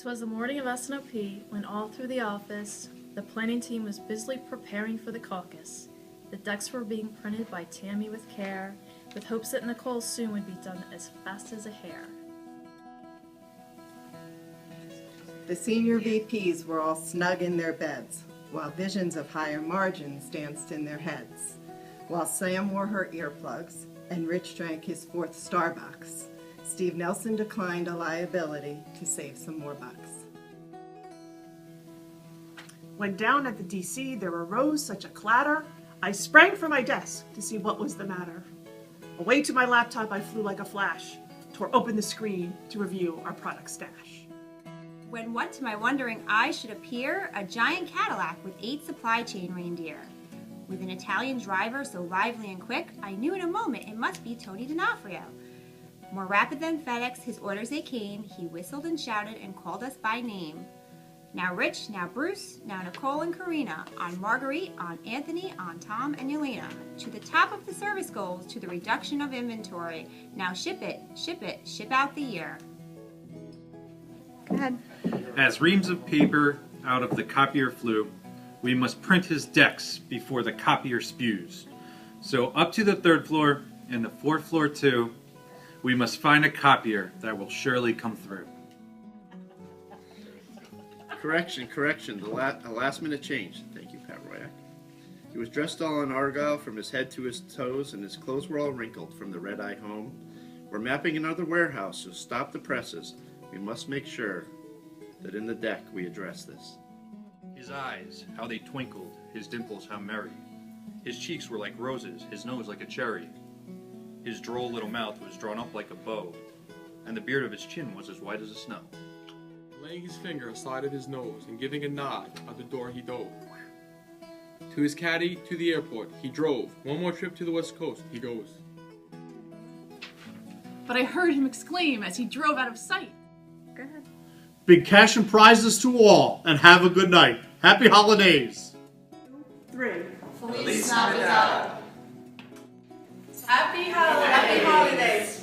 'Twas the morning of S&Op when all through the office the planning team was busily preparing for the caucus. The decks were being printed by Tammy with care, with hopes that Nicole soon would be done as fast as a hair. The senior VPs were all snug in their beds, while visions of higher margins danced in their heads. While Sam wore her earplugs and Rich drank his fourth Starbucks, Steve Nelson declined a liability to save some more bucks. When down at the DC there arose such a clatter, I sprang from my desk to see what was the matter. Away to my laptop I flew like a flash, tore open the screen to review our product stash. When what to my wondering eyes should appear, a giant Cadillac with 8 supply chain reindeer. With an Italian driver so lively and quick, I knew in a moment it must be Tony D'Onofrio. More rapid than FedEx, his orders they came, he whistled and shouted and called us by name. Now Rich, now Bruce, now Nicole and Karina, on Marguerite, on Anthony, on Tom and Yelena. To the top of the service goals, to the reduction of inventory. Now ship it, ship out the year. Go ahead. As reams of paper out of the copier flew, we must print his decks before the copier spews. So up to the 3rd floor and the 4th floor too, we must find a copier that will surely come through. Correction, a last minute change. Thank you, Pat Royak. He was dressed all in argyle from his head to his toes, and his clothes were all wrinkled from the red-eye home. We're mapping another warehouse, so stop the presses. We must make sure that in the deck we address this. His eyes, how they twinkled, his dimples how merry. His cheeks were like roses, his nose like a cherry. His droll little mouth was drawn up like a bow, and the beard of his chin was as white as the snow. Laying his finger aside of his nose and giving a nod, at the door he dove. To his caddy, to the airport, he drove. One more trip to the West Coast, he goes. But I heard him exclaim as he drove out of sight. Go ahead. Big cash and prizes to all, and have a good night. Happy holidays. 3. Feliz Navidad. Happy holidays.